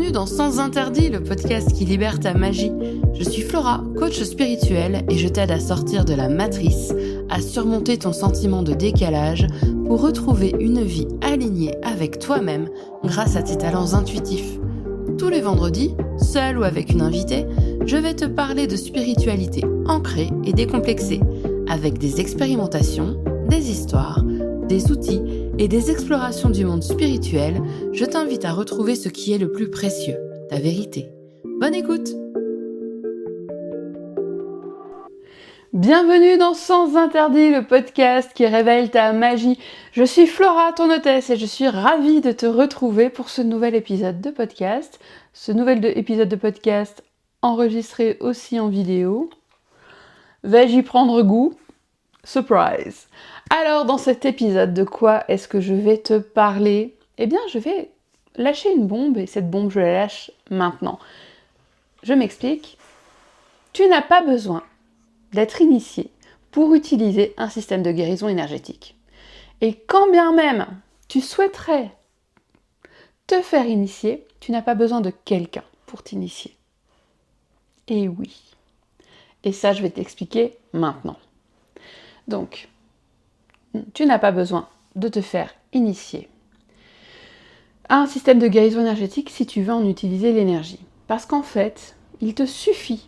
Bienvenue dans Sans Interdit, le podcast qui libère ta magie. Je suis Flora, coach spirituel, et je t'aide à sortir de la matrice, à surmonter ton sentiment de décalage pour retrouver une vie alignée avec toi-même grâce à tes talents intuitifs. Tous les vendredis, seul ou avec une invitée, je vais te parler de spiritualité ancrée et décomplexée, avec des expérimentations, des histoires, des outils et des explorations du monde spirituel. Je t'invite à retrouver ce qui est le plus précieux, ta vérité. Bonne écoute! Bienvenue dans Sans Interdit, le podcast qui révèle ta magie. Je suis Flora, ton hôtesse, et je suis ravie de te retrouver pour ce nouvel épisode de podcast. Ce nouvel épisode de podcast enregistré aussi en vidéo. Vais-je y prendre goût? Surprise! Alors, dans cet épisode, de quoi est-ce que je vais te parler? Eh bien, je vais lâcher une bombe, et cette bombe, je la lâche maintenant. Je m'explique. Tu n'as pas besoin d'être initié pour utiliser un système de guérison énergétique. Et quand bien même tu souhaiterais te faire initier, tu n'as pas besoin de quelqu'un pour t'initier. Et oui. Et ça, je vais t'expliquer maintenant. Donc, tu n'as pas besoin de te faire initier à un système de guérison énergétique si tu veux en utiliser l'énergie. Parce qu'en fait, il te suffit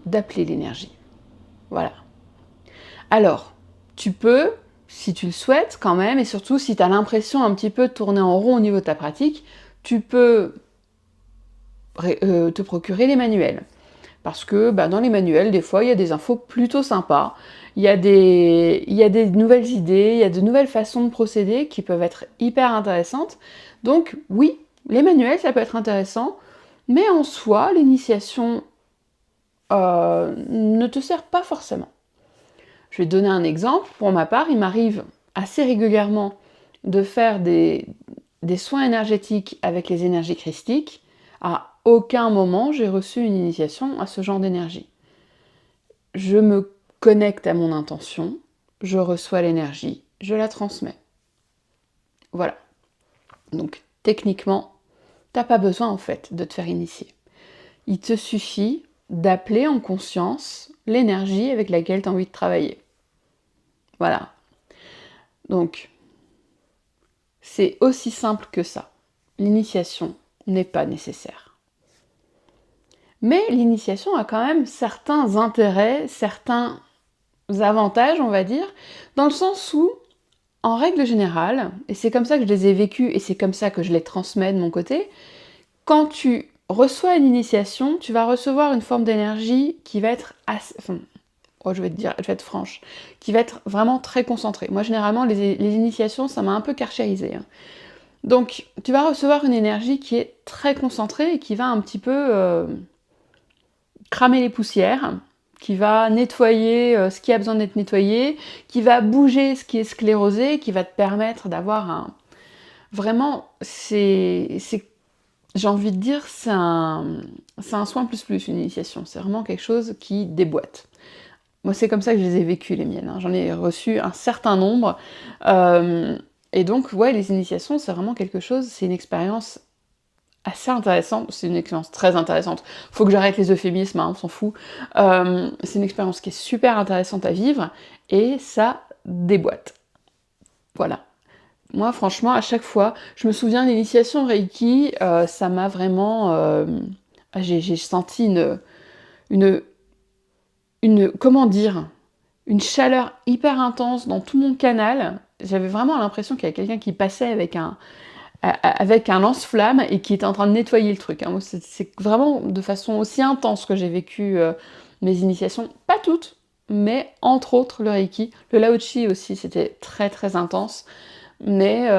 d'appeler l'énergie. Voilà. Alors, tu peux, si tu le souhaites quand même, et surtout si tu as l'impression un petit peu de tourner en rond au niveau de ta pratique, tu peux te procurer les manuels. Parce que dans les manuels, des fois, il y a des infos plutôt sympas, il y a des nouvelles idées, il y a de nouvelles façons de procéder qui peuvent être hyper intéressantes. Donc oui, les manuels, ça peut être intéressant, mais en soi, l'initiation ne te sert pas forcément. Je vais te donner un exemple. Pour ma part, il m'arrive assez régulièrement de faire des soins énergétiques avec les énergies christiques. À aucun moment, j'ai reçu une initiation à ce genre d'énergie. Je me connecte à mon intention, je reçois l'énergie, je la transmets. Voilà. Donc, techniquement, t'as pas besoin en fait de te faire initier. Il te suffit d'appeler en conscience l'énergie avec laquelle tu as envie de travailler. Voilà. Donc, c'est aussi simple que ça. L'initiation n'est pas nécessaire. Mais l'initiation a quand même certains intérêts, certains avantages, on va dire, dans le sens où, en règle générale, et c'est comme ça que je les ai vécus et c'est comme ça que je les transmets de mon côté, quand tu reçois une initiation, tu vas recevoir une forme d'énergie qui va être assez... je vais être franche, qui va être vraiment très concentrée. Moi, généralement, les initiations, ça m'a un peu karchérisée. Donc, tu vas recevoir une énergie qui est très concentrée et qui va un petit peu cramer les poussières, qui va nettoyer ce qui a besoin d'être nettoyé, qui va bouger ce qui est sclérosé, qui va te permettre d'avoir un... Vraiment, j'ai envie de dire, c'est un soin plus, une initiation. C'est vraiment quelque chose qui déboîte. Moi, c'est comme ça que je les ai vécues, les miennes. J'en ai reçu un certain nombre. Et donc, ouais, les initiations, c'est vraiment quelque chose, c'est une expérience assez intéressante. C'est une expérience très intéressante. Faut que j'arrête les euphémismes, on s'en fout. C'est une expérience qui est super intéressante à vivre, et ça déboîte. Voilà. Moi, franchement, à chaque fois, je me souviens, l'initiation Reiki, ça m'a vraiment... j'ai senti comment dire, une chaleur hyper intense dans tout mon canal. J'avais vraiment l'impression qu'il y avait quelqu'un qui passait avec un lance-flamme et qui était en train de nettoyer le truc. C'est vraiment de façon aussi intense que j'ai vécu mes initiations. Pas toutes, mais entre autres le Reiki. Le Lao-Chi aussi, c'était très très intense. Mais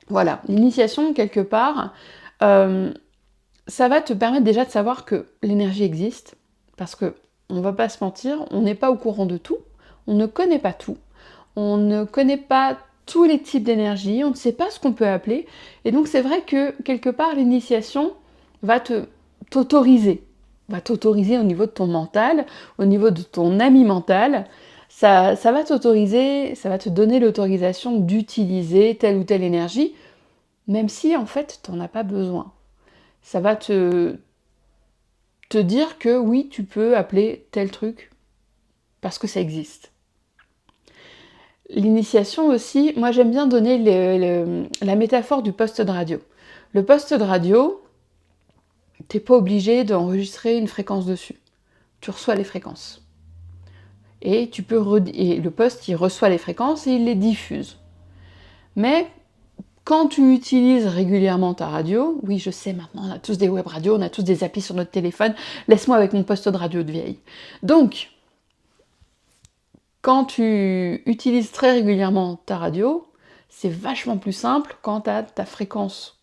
voilà, l'initiation, quelque part, ça va te permettre déjà de savoir que l'énergie existe, parce que on va pas se mentir, on n'est pas au courant de tout, on ne connaît pas tout, on ne connaît pas tous les types d'énergie, on ne sait pas ce qu'on peut appeler, et donc c'est vrai que quelque part l'initiation va t'autoriser au niveau de ton mental, au niveau de ton ami mental, ça va t'autoriser, ça va te donner l'autorisation d'utiliser telle ou telle énergie, même si en fait t'en as pas besoin. Ça va te dire que oui, tu peux appeler tel truc parce que ça existe. L'initiation aussi, moi j'aime bien donner la métaphore du poste de radio. Le poste de radio, t'es pas obligé d'enregistrer une fréquence dessus. Tu reçois les fréquences. Et et le poste, il reçoit les fréquences et il les diffuse. Mais quand tu utilises régulièrement ta radio, oui, je sais, maintenant on a tous des web radios, on a tous des applis sur notre téléphone, laisse-moi avec mon poste de radio de vieille. Donc, quand tu utilises très régulièrement ta radio, c'est vachement plus simple quand tu as ta fréquence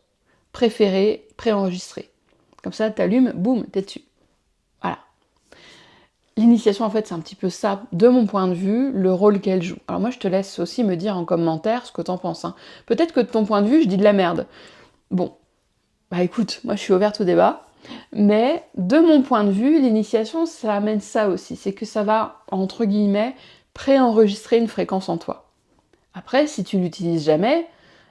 préférée préenregistrée. Comme ça, tu allumes, boum, t'es dessus. Voilà. L'initiation, en fait, c'est un petit peu ça, de mon point de vue, le rôle qu'elle joue. Alors moi, je te laisse aussi me dire en commentaire ce que t'en penses. Hein. Peut-être que de ton point de vue, je dis de la merde. Bon, bah écoute, moi je suis ouverte au débat, mais de mon point de vue, l'initiation, ça amène ça aussi. C'est que ça va, entre guillemets, préenregistrer une fréquence en toi. Après, si tu l'utilises jamais,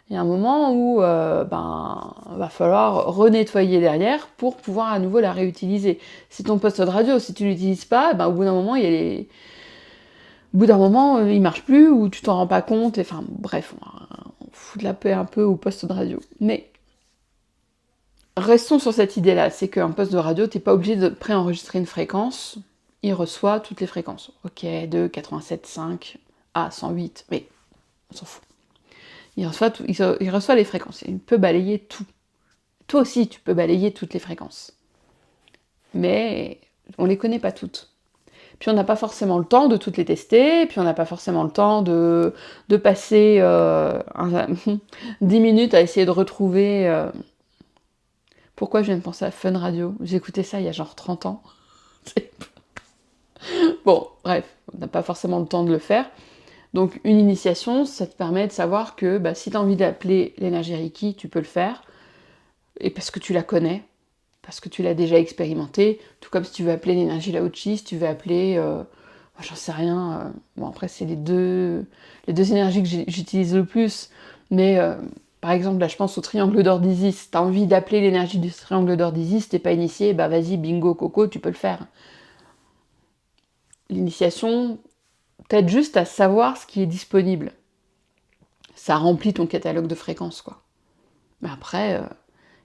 il y a un moment où va falloir renettoyer derrière pour pouvoir à nouveau la réutiliser. C'est ton poste de radio, si tu l'utilises pas, au bout d'un moment, il marche plus ou tu t'en rends pas compte. Enfin bref, on fout de la paix un peu au poste de radio. Mais restons sur cette idée-là, c'est qu'un poste de radio, t'es pas obligé de préenregistrer une fréquence. Il reçoit toutes les fréquences. Ok, de 87,5 à 108, mais on s'en fout. Il reçoit les fréquences. Il peut balayer tout. Toi aussi, tu peux balayer toutes les fréquences. Mais on les connaît pas toutes. Puis on n'a pas forcément le temps de toutes les tester, puis on n'a pas forcément le temps de passer 10 minutes à essayer de retrouver... Pourquoi je viens de penser à Fun Radio? J'ai écouté ça il y a genre 30 ans. Bon, bref, on n'a pas forcément le temps de le faire. Donc une initiation, ça te permet de savoir que si tu as envie d'appeler l'énergie Reiki, tu peux le faire, et parce que tu la connais, parce que tu l'as déjà expérimenté, tout comme si tu veux appeler l'énergie Lao-Chi, si tu veux appeler, j'en sais rien, bon après c'est les deux énergies que j'utilise le plus, mais par exemple là je pense au triangle d'or d'Isis, tu as envie d'appeler l'énergie du triangle d'or d'Isis, t'es pas initié, vas-y bingo coco, tu peux le faire. L'initiation t'aide juste à savoir ce qui est disponible. Ça remplit ton catalogue de fréquences, quoi. Mais après,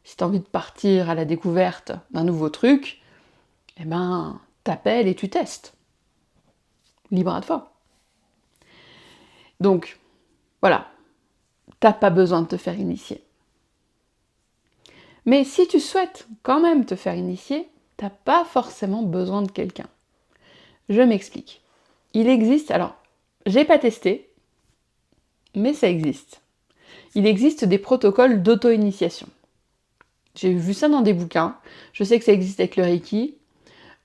si t'as envie de partir à la découverte d'un nouveau truc, t'appelles et tu testes. Libre à toi. Donc, voilà. T'as pas besoin de te faire initier. Mais si tu souhaites quand même te faire initier, t'as pas forcément besoin de quelqu'un. Je m'explique. Il existe, alors, j'ai pas testé, mais ça existe. Il existe des protocoles d'auto-initiation. J'ai vu ça dans des bouquins. Je sais que ça existe avec le Reiki.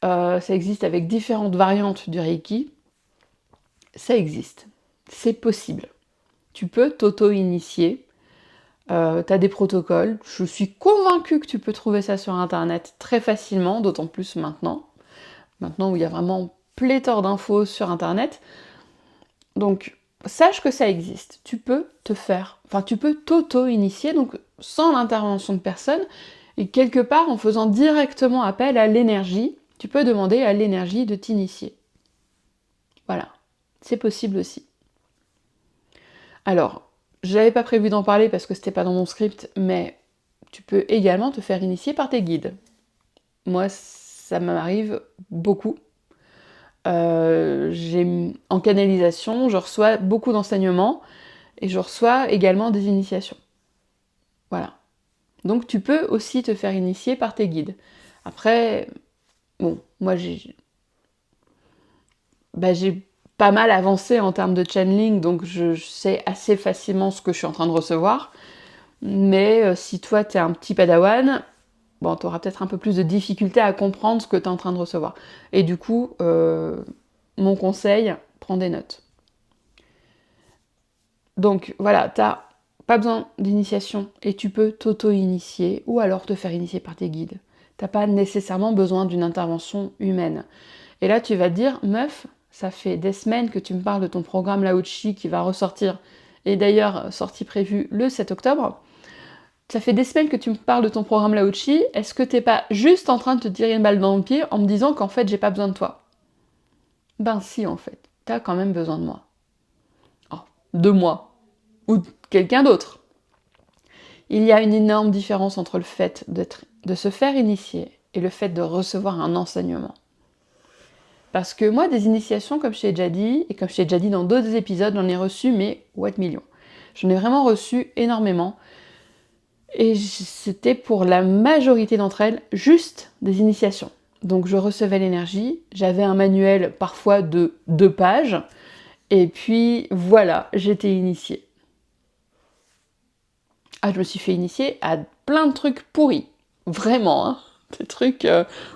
Ça existe avec différentes variantes du Reiki. Ça existe. C'est possible. Tu peux t'auto-initier. T'as des protocoles. Je suis convaincue que tu peux trouver ça sur Internet très facilement, d'autant plus maintenant. Maintenant où il y a vraiment pléthore d'infos sur Internet. Donc, sache que ça existe. Tu peux tu peux t'auto-initier, donc sans l'intervention de personne, et quelque part en faisant directement appel à l'énergie, tu peux demander à l'énergie de t'initier. Voilà, c'est possible aussi. Alors, j'avais pas prévu d'en parler parce que c'était pas dans mon script, mais tu peux également te faire initier par tes guides. Moi, ça m'arrive beaucoup. En canalisation, je reçois beaucoup d'enseignements et je reçois également des initiations. Voilà. Donc tu peux aussi te faire initier par tes guides. Après, bon, moi j'ai pas mal avancé en termes de channeling, donc je sais assez facilement ce que je suis en train de recevoir. Mais si toi t'es un petit padawan, bon, t'auras peut-être un peu plus de difficulté à comprendre ce que t'es en train de recevoir. Et du coup, mon conseil, prends des notes. Donc voilà, t'as pas besoin d'initiation et tu peux t'auto-initier ou alors te faire initier par tes guides. T'as pas nécessairement besoin d'une intervention humaine. Et là, tu vas te dire, meuf, ça fait des semaines que tu me parles de ton programme Lao-Chi qui va ressortir, et d'ailleurs, sortie prévue le 7 octobre. Ça fait des semaines que tu me parles de ton programme Lao-Chi, est-ce que t'es pas juste en train de te tirer une balle dans le pied en me disant qu'en fait j'ai pas besoin de toi? Ben si en fait, t'as quand même besoin de moi. Oh, de moi. Ou de quelqu'un d'autre. Il y a une énorme différence entre le fait de se faire initier et le fait de recevoir un enseignement. Parce que moi, des initiations, comme je t'ai déjà dit, et comme je t'ai déjà dit dans d'autres épisodes, j'en ai reçu, mais what millions. J'en ai vraiment reçu énormément. Et c'était pour la majorité d'entre elles juste des initiations. Donc je recevais l'énergie, j'avais un manuel parfois de 2 pages, et puis voilà, j'étais initiée. Ah, je me suis fait initier à plein de trucs pourris. Vraiment, hein. Des trucs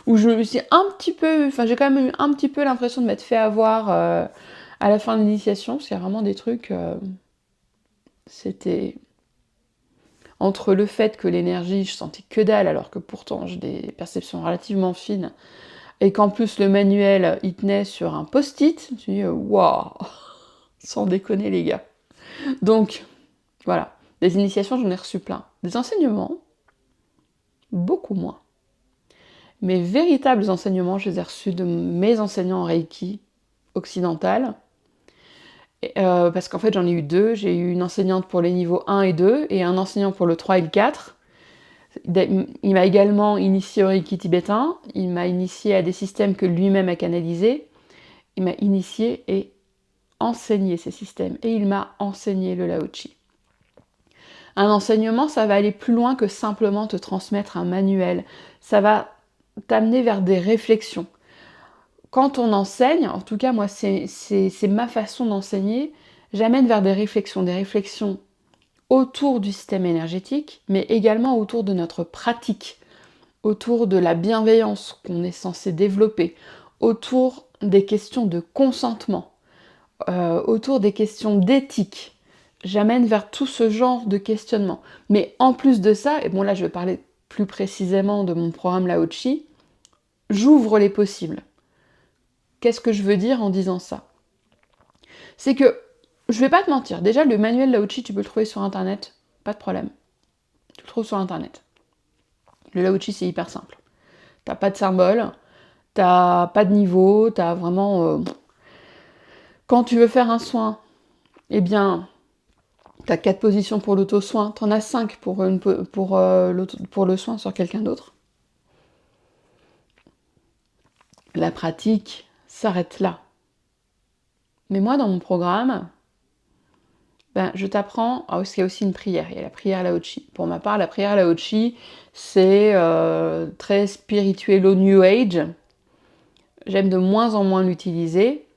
où je me suis un petit peu... Enfin, j'ai quand même eu un petit peu l'impression de m'être fait avoir à la fin de l'initiation, parce qu'il y a vraiment des trucs... c'était... Entre le fait que l'énergie, je sentais que dalle, alors que pourtant j'ai des perceptions relativement fines, et qu'en plus le manuel, il tenait sur un post-it, je me suis dit, waouh, sans déconner les gars. Donc, voilà. Des initiations, j'en ai reçu plein. Des enseignements, beaucoup moins. Mes véritables enseignements, je les ai reçus de mes enseignants en Reiki occidental. Parce qu'en fait, j'en ai eu 2. J'ai eu une enseignante pour les niveaux 1 et 2 et un enseignant pour le 3 et le 4. Il m'a également initié au Reiki tibétain. Il m'a initié à des systèmes que lui-même a canalisés. Il m'a initié et enseigné ces systèmes. Et il m'a enseigné le Lao-Chi. Un enseignement, ça va aller plus loin que simplement te transmettre un manuel. Ça va t'amener vers des réflexions. Quand on enseigne, en tout cas moi c'est ma façon d'enseigner, j'amène vers des réflexions autour du système énergétique, mais également autour de notre pratique, autour de la bienveillance qu'on est censé développer, autour des questions de consentement, autour des questions d'éthique. J'amène vers tout ce genre de questionnement. Mais en plus de ça, et bon là je vais parler plus précisément de mon programme Lao-Chi, j'ouvre les possibles. Qu'est-ce que je veux dire en disant ça? C'est que, je vais pas te mentir, déjà le manuel Lao-Chi, tu peux le trouver sur internet, pas de problème. Tu le trouves sur internet. Le Lao-Chi, c'est hyper simple. T'as pas de symbole, t'as pas de niveau, t'as vraiment... Quand tu veux faire un soin, eh bien, t'as 4 positions pour l'auto-soin, t'en as 5 pour le soin sur quelqu'un d'autre. La pratique s'arrête là. Mais moi, dans mon programme, je t'apprends... Ah, parce qu'il y a aussi une prière, il y a la prière Lao-Chi. Pour ma part, la prière Lao-Chi, c'est très spirituel au New Age. J'aime de moins en moins l'utiliser,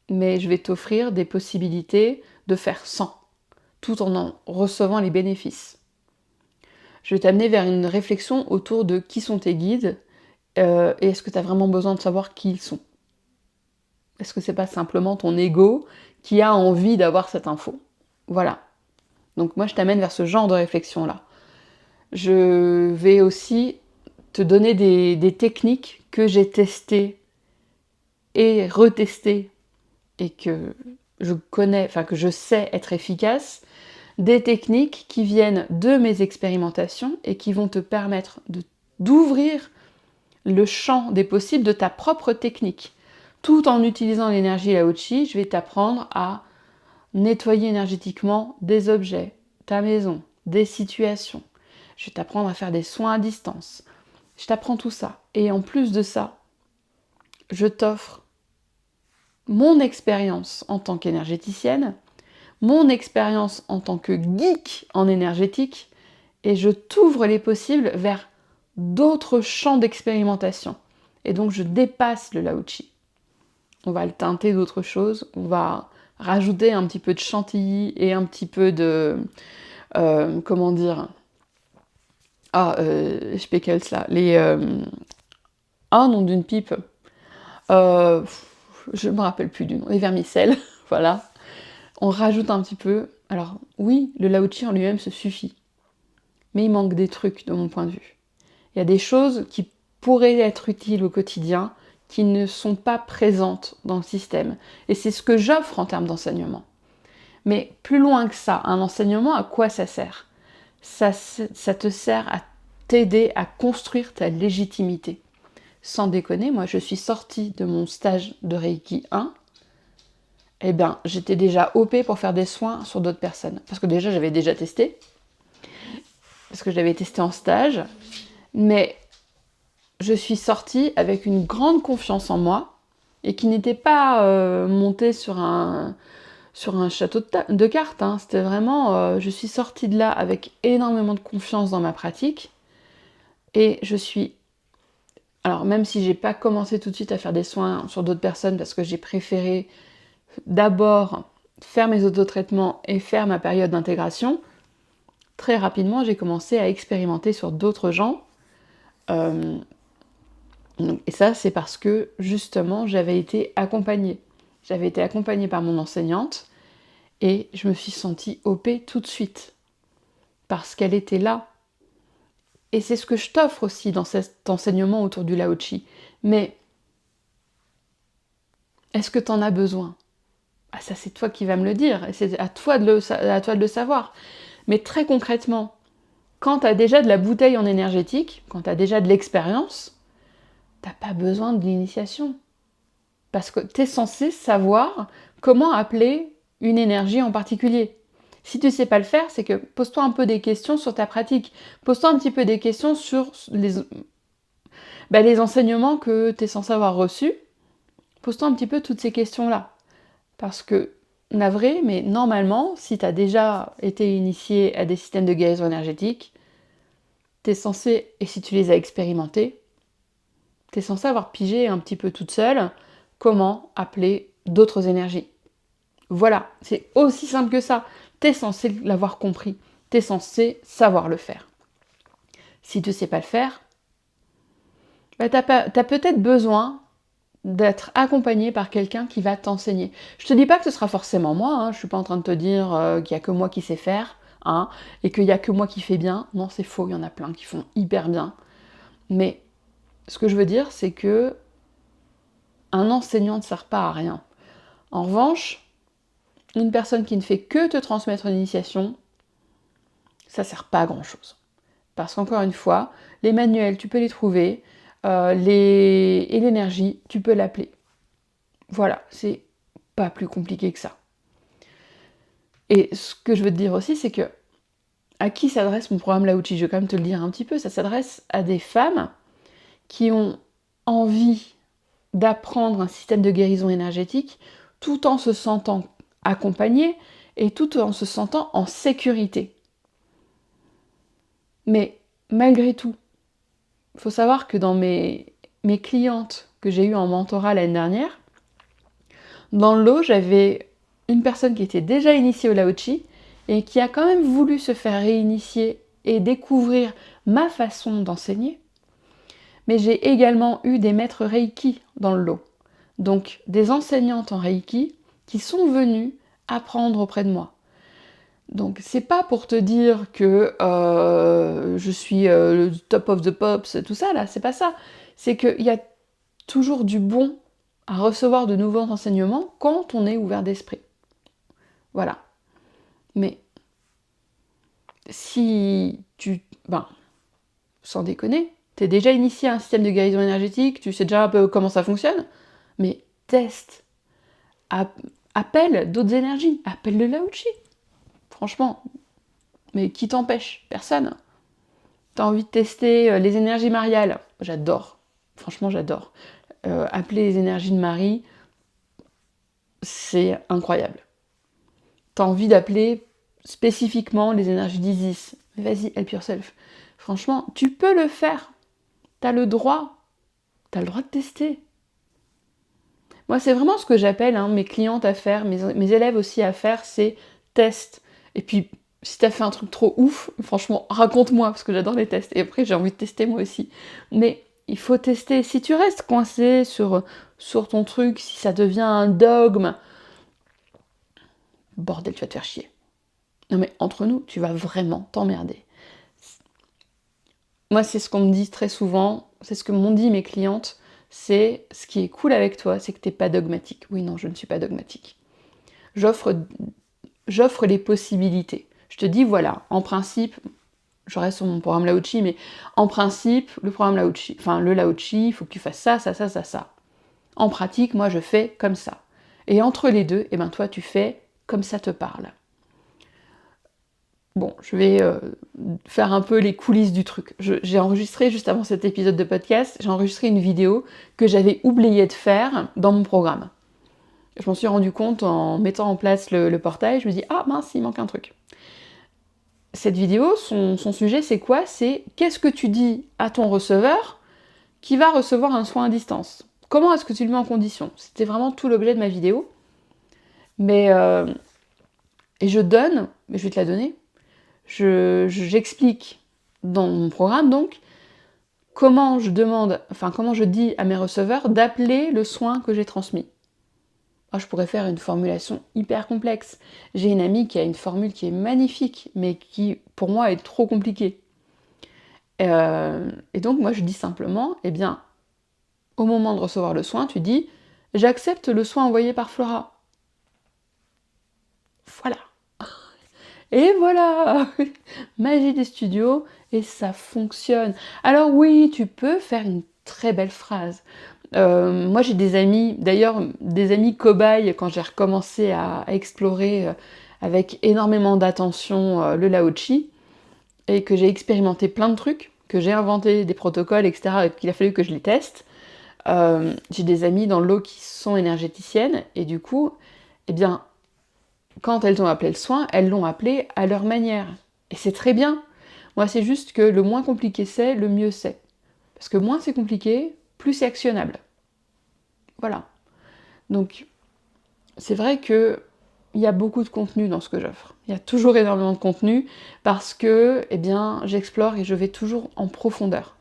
mais je vais t'offrir des possibilités de faire sans, tout en recevant les bénéfices. Je vais t'amener vers une réflexion autour de qui sont tes guides, et est-ce que tu as vraiment besoin de savoir qui ils sont? Est-ce que c'est pas simplement ton ego qui a envie d'avoir cette info? Voilà. Donc moi, je t'amène vers ce genre de réflexion-là. Je vais aussi te donner des techniques que j'ai testées et retestées et que je connais, enfin que je sais être efficaces, des techniques qui viennent de mes expérimentations et qui vont te permettre d'ouvrir le champ des possibles de ta propre technique. Tout en utilisant l'énergie Lao-Chi, je vais t'apprendre à nettoyer énergétiquement des objets, ta maison, des situations. Je vais t'apprendre à faire des soins à distance. Je t'apprends tout ça. Et en plus de ça, je t'offre mon expérience en tant qu'énergéticienne, mon expérience en tant que geek en énergétique, et je t'ouvre les possibles vers d'autres champs d'expérimentation. Et donc je dépasse le Lao-Chi. On va le teinter d'autres choses, on va rajouter un petit peu de chantilly et un petit peu de... comment dire... Speckles là, nom d'une pipe. Je me rappelle plus du nom, les vermicelles, voilà. On rajoute un petit peu. Alors oui, le Lao-Chi en lui-même se suffit. Mais il manque des trucs de mon point de vue. Il y a des choses qui pourraient être utiles au quotidien, qui ne sont pas présentes dans le système. Et c'est ce que j'offre en termes d'enseignement. Mais plus loin que ça, un enseignement, à quoi ça sert? ça te sert à t'aider à construire ta légitimité. Sans déconner, moi je suis sortie de mon stage de Reiki 1, eh bien j'étais déjà OP pour faire des soins sur d'autres personnes. Parce que déjà j'avais déjà testé, parce que je l'avais testé en stage, mais je suis sortie avec une grande confiance en moi, et qui n'était pas montée sur un château de cartes, hein. C'était vraiment, je suis sortie de là avec énormément de confiance dans ma pratique, et je suis... Alors même si j'ai pas commencé tout de suite à faire des soins sur d'autres personnes, parce que j'ai préféré d'abord faire mes autotraitements et faire ma période d'intégration, très rapidement j'ai commencé à expérimenter sur d'autres gens. Et ça, c'est parce que justement j'avais été accompagnée. J'avais été accompagnée par mon enseignante, et je me suis sentie OP tout de suite, parce qu'elle était là. Et c'est ce que je t'offre aussi dans cet enseignement autour du Lao-Chi. Mais est-ce que tu en as besoin? Ah, ça, c'est toi qui vas me le dire, et c'est à toi de le savoir. Mais très concrètement, quand tu as déjà de la bouteille en énergétique, quand tu as déjà de l'expérience, t'as pas besoin de l'initiation. Parce que tu es censé savoir comment appeler une énergie en particulier. Si tu ne sais pas le faire, c'est que pose-toi un peu des questions sur ta pratique. Pose-toi un petit peu des questions sur les enseignements que tu es censé avoir reçus. Pose-toi un petit peu toutes ces questions-là. Parce que, navré, mais normalement, si tu as déjà été initié à des systèmes de guérison énergétique, tu es censé, et si tu les as expérimentés, tu es censé avoir pigé un petit peu toute seule comment appeler d'autres énergies. Voilà, c'est aussi simple que ça. Tu es censé l'avoir compris. Tu es censé savoir le faire. Si tu ne sais pas le faire, tu as peut-être besoin d'être accompagné par quelqu'un qui va t'enseigner. Je te dis pas que ce sera forcément moi, hein. Je suis pas en train de te dire qu'il y a que moi qui sais faire, hein, et qu'il y a que moi qui fais bien. Non, c'est faux, il y en a plein qui font hyper bien. Mais ce que je veux dire, c'est que un enseignant ne sert pas à rien. En revanche, une personne qui ne fait que te transmettre une initiation, ça sert pas à grand chose. Parce qu'encore une fois, les manuels, tu peux les trouver, et l'énergie, tu peux l'appeler. Voilà, c'est pas plus compliqué que ça. Et ce que je veux te dire aussi, c'est que à qui s'adresse mon programme Lao-Chi? Je vais quand même te le dire un petit peu, ça s'adresse à des femmes qui ont envie d'apprendre un système de guérison énergétique tout en se sentant accompagnées et tout en se sentant en sécurité. Mais malgré tout, il faut savoir que dans mes clientes que j'ai eues en mentorat l'année dernière, dans le lot, j'avais une personne qui était déjà initiée au Lao-Chi et qui a quand même voulu se faire réinitier et découvrir ma façon d'enseigner. Mais j'ai également eu des maîtres Reiki dans le lot. Donc des enseignantes en Reiki qui sont venues apprendre auprès de moi. Donc c'est pas pour te dire que je suis le top of the pops, tout ça là, c'est pas ça. C'est qu'il y a toujours du bon à recevoir de nouveaux enseignements quand on est ouvert d'esprit. Voilà. Mais si sans déconner, t'es déjà initié à un système de guérison énergétique, tu sais déjà un peu comment ça fonctionne, mais teste. Appelle d'autres énergies, appelle le Lao-Chi. Franchement, mais qui t'empêche? Personne. T'as envie de tester les énergies mariales? J'adore. Franchement, j'adore. Appeler les énergies de Marie, c'est incroyable. T'as envie d'appeler spécifiquement les énergies d'Isis? Vas-y, help yourself. Franchement, tu peux le faire. T'as le droit. T'as le droit de tester. Moi, c'est vraiment ce que j'appelle mes clientes à faire, mes élèves aussi à faire, c'est test. Et puis, si t'as fait un truc trop ouf, franchement, raconte-moi, parce que j'adore les tests. Et après, j'ai envie de tester moi aussi. Mais il faut tester. Si tu restes coincé sur ton truc, si ça devient un dogme, bordel, tu vas te faire chier. Non mais, entre nous, tu vas vraiment t'emmerder. Moi, c'est ce qu'on me dit très souvent, c'est ce que m'ont dit mes clientes, c'est ce qui est cool avec toi, c'est que t'es pas dogmatique. Oui, non, je ne suis pas dogmatique. J'offre les possibilités. Je te dis, voilà, en principe, je reste sur mon programme Lao-Chi, mais en principe, le programme Lao-Chi, enfin le Lao-Chi, il faut que tu fasses ça, ça, ça, ça, ça. En pratique, moi je fais comme ça. Et entre les deux, eh ben toi tu fais comme ça te parle. Bon, je vais faire un peu les coulisses du truc. J'ai enregistré, juste avant cet épisode de podcast, j'ai enregistré une vidéo que j'avais oublié de faire dans mon programme. Je m'en suis rendu compte en mettant en place le portail, je me dis « Ah mince, il manque un truc ». Cette vidéo, son sujet c'est quoi? C'est qu'est-ce que tu dis à ton receveur qui va recevoir un soin à distance? Comment est-ce que tu le mets en condition? C'était vraiment tout l'objet de ma vidéo. Mais et je donne, mais je vais te la donner, j'explique dans mon programme donc comment je dis à mes receveurs d'appeler le soin que j'ai transmis. Oh, je pourrais faire une formulation hyper complexe. J'ai une amie qui a une formule qui est magnifique, mais qui pour moi est trop compliquée. Et donc moi je dis simplement, eh bien, au moment de recevoir le soin, tu dis « J'accepte le soin envoyé par Flora ». Voilà. Et voilà, magie des studios, et ça fonctionne. Alors oui, tu peux faire une très belle phrase. Moi j'ai des amis, d'ailleurs des amis cobayes quand j'ai recommencé à explorer avec énormément d'attention le Lao-Chi, et que j'ai expérimenté plein de trucs, que j'ai inventé des protocoles, etc., qu'il a fallu que je les teste. J'ai des amis dans l'eau qui sont énergéticiennes, et du coup, eh bien, quand elles ont appelé le soin, elles l'ont appelé à leur manière. Et c'est très bien. Moi, c'est juste que le moins compliqué c'est, le mieux c'est. Parce que moins c'est compliqué, plus c'est actionnable. Voilà. Donc, c'est vrai que il y a beaucoup de contenu dans ce que j'offre. Il y a toujours énormément de contenu parce que, eh bien, j'explore et je vais toujours en profondeur.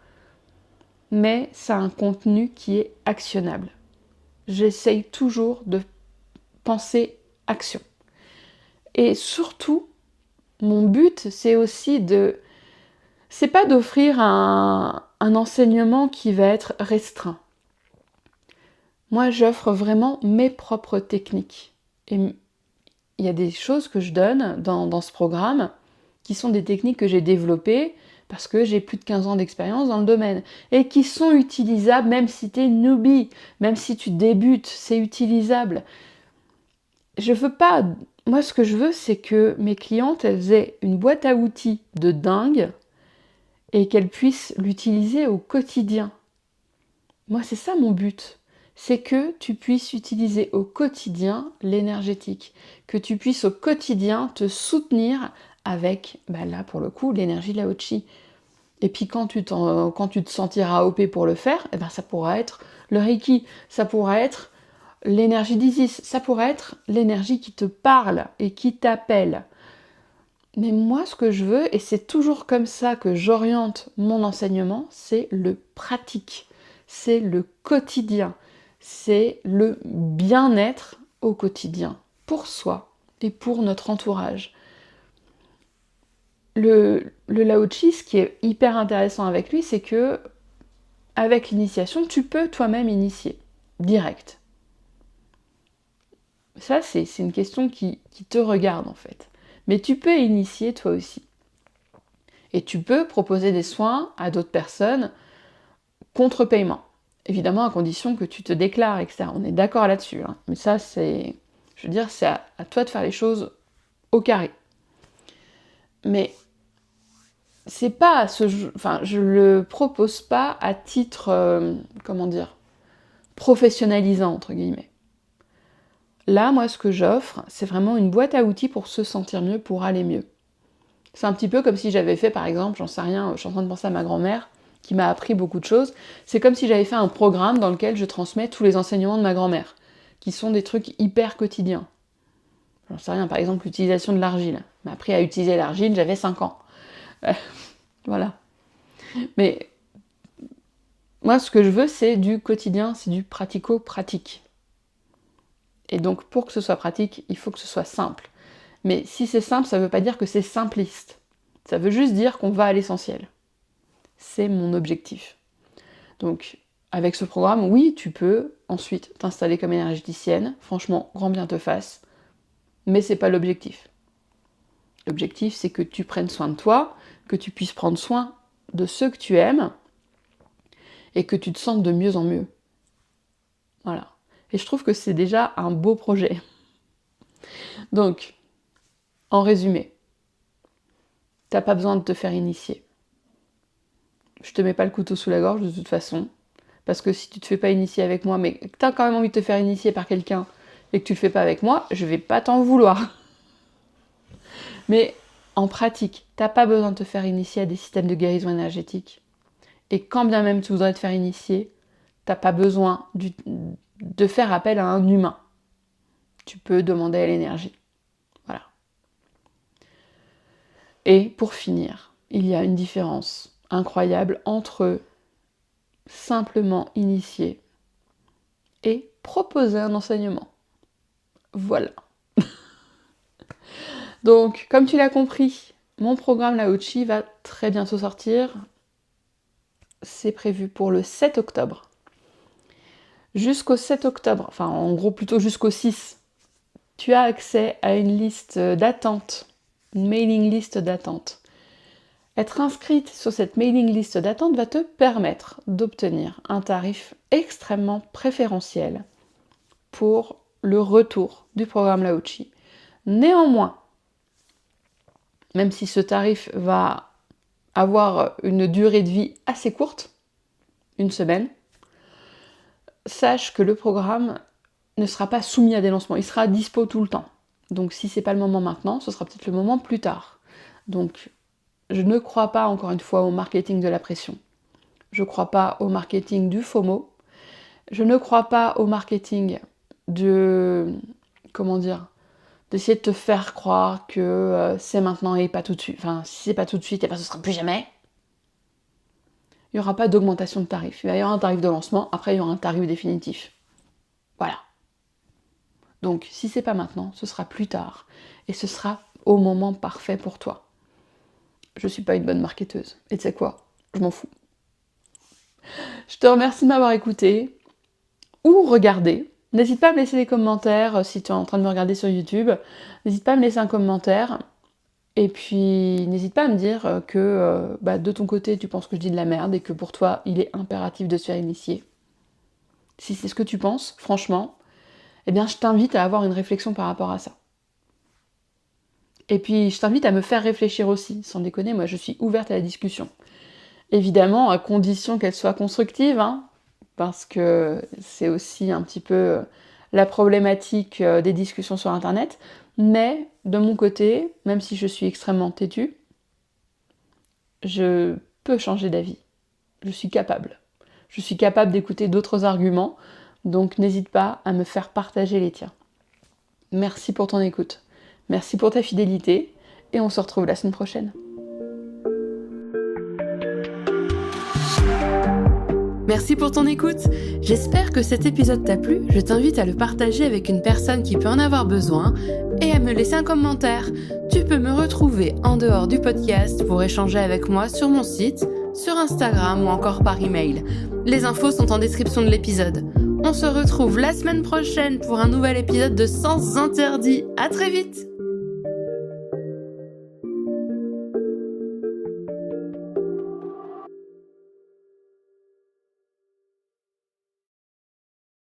Mais c'est un contenu qui est actionnable. J'essaye toujours de penser action. Et surtout, mon but, c'est aussi de... C'est pas d'offrir un enseignement qui va être restreint. Moi, j'offre vraiment mes propres techniques. Et il y a des choses que je donne dans ce programme qui sont des techniques que j'ai développées parce que j'ai plus de 15 ans d'expérience dans le domaine et qui sont utilisables même si tu es newbie, même si tu débutes, c'est utilisable. Je veux pas... Moi, ce que je veux, c'est que mes clientes, elles aient une boîte à outils de dingue et qu'elles puissent l'utiliser au quotidien. Moi, c'est ça mon but. C'est que tu puisses utiliser au quotidien l'énergétique, que tu puisses au quotidien te soutenir avec, là pour le coup, l'énergie Lao-Chi. Et puis quand tu te sentiras OP pour le faire, ça pourra être le Reiki, ça pourra être l'énergie d'Isis, ça pourrait être l'énergie qui te parle et qui t'appelle. Mais moi, ce que je veux, et c'est toujours comme ça que j'oriente mon enseignement, c'est le pratique, c'est le quotidien, c'est le bien-être au quotidien, pour soi et pour notre entourage. Le Lao-Chi, ce qui est hyper intéressant avec lui, c'est que avec l'initiation, tu peux toi-même initier, direct. Ça, c'est une question qui te regarde en fait. Mais tu peux initier toi aussi. Et tu peux proposer des soins à d'autres personnes contre paiement. Évidemment, à condition que tu te déclares, etc. On est d'accord là-dessus. Hein. Mais ça, c'est... Je veux dire, c'est à toi de faire les choses au carré. Mais c'est pas je le propose pas à titre, professionnalisant, entre guillemets. Là, moi, ce que j'offre, c'est vraiment une boîte à outils pour se sentir mieux, pour aller mieux. C'est un petit peu comme si j'avais fait, par exemple, j'en sais rien, je suis en train de penser à ma grand-mère, qui m'a appris beaucoup de choses. C'est comme si j'avais fait un programme dans lequel je transmets tous les enseignements de ma grand-mère, qui sont des trucs hyper quotidiens. J'en sais rien, par exemple, l'utilisation de l'argile. Elle m'a appris à utiliser l'argile, j'avais 5 ans. Voilà. Mais moi, ce que je veux, c'est du quotidien, c'est du pratico-pratique. Et donc, pour que ce soit pratique, il faut que ce soit simple. Mais si c'est simple, ça ne veut pas dire que c'est simpliste. Ça veut juste dire qu'on va à l'essentiel. C'est mon objectif. Donc, avec ce programme, oui, tu peux ensuite t'installer comme énergéticienne. Franchement, grand bien te fasse. Mais c'est pas l'objectif. L'objectif, c'est que tu prennes soin de toi, que tu puisses prendre soin de ceux que tu aimes et que tu te sentes de mieux en mieux. Voilà. Et je trouve que c'est déjà un beau projet. Donc, en résumé, t'as pas besoin de te faire initier. Je te mets pas le couteau sous la gorge de toute façon, parce que si tu te fais pas initier avec moi, mais que t'as quand même envie de te faire initier par quelqu'un et que tu le fais pas avec moi, je vais pas t'en vouloir. Mais en pratique, t'as pas besoin de te faire initier à des systèmes de guérison énergétique. Et quand bien même tu voudrais te faire initier, t'as pas besoin de faire appel à un humain. Tu peux demander à l'énergie. Voilà. Et pour finir, il y a une différence incroyable entre simplement initier et proposer un enseignement. Voilà. Donc, comme tu l'as compris, mon programme Lao Chi va très bientôt sortir. C'est prévu pour le 7 octobre. Jusqu'au 7 octobre, enfin en gros plutôt jusqu'au 6, tu as accès à une liste d'attente, une mailing list d'attente. Être inscrite sur cette mailing list d'attente va te permettre d'obtenir un tarif extrêmement préférentiel pour le retour du programme Lao Chi. Néanmoins, même si ce tarif va avoir une durée de vie assez courte, une semaine, sache que le programme ne sera pas soumis à des lancements, il sera dispo tout le temps. Donc si c'est pas le moment maintenant, ce sera peut-être le moment plus tard. Donc je ne crois pas encore une fois au marketing de la pression. Je ne crois pas au marketing du FOMO. Je ne crois pas au marketing d'essayer de te faire croire que c'est maintenant et pas tout de suite. Enfin, si c'est pas tout de suite, et ben ce sera plus jamais. Il n'y aura pas d'augmentation de tarif. Il va y avoir un tarif de lancement, après il y aura un tarif définitif. Voilà. Donc, si c'est pas maintenant, ce sera plus tard. Et ce sera au moment parfait pour toi. Je suis pas une bonne marketeuse. Et tu sais quoi ? Je m'en fous. Je te remercie de m'avoir écouté ou regardé. N'hésite pas à me laisser des commentaires si tu es en train de me regarder sur YouTube. N'hésite pas à me laisser un commentaire. Et puis, n'hésite pas à me dire que de ton côté, tu penses que je dis de la merde et que pour toi, il est impératif de se faire initier. Si c'est ce que tu penses, franchement, eh bien, je t'invite à avoir une réflexion par rapport à ça. Et puis, je t'invite à me faire réfléchir aussi. Sans déconner, moi, je suis ouverte à la discussion. Évidemment, à condition qu'elle soit constructive, hein, parce que c'est aussi un petit peu la problématique des discussions sur Internet. Mais, de mon côté, même si je suis extrêmement têtue, je peux changer d'avis. Je suis capable. Je suis capable d'écouter d'autres arguments, donc n'hésite pas à me faire partager les tiens. Merci pour ton écoute. Merci pour ta fidélité, et on se retrouve la semaine prochaine. Merci pour ton écoute. J'espère que cet épisode t'a plu. Je t'invite à le partager avec une personne qui peut en avoir besoin et à me laisser un commentaire. Tu peux me retrouver en dehors du podcast pour échanger avec moi sur mon site, sur Instagram ou encore par email. Les infos sont en description de l'épisode. On se retrouve la semaine prochaine pour un nouvel épisode de Sens Interdits. À très vite!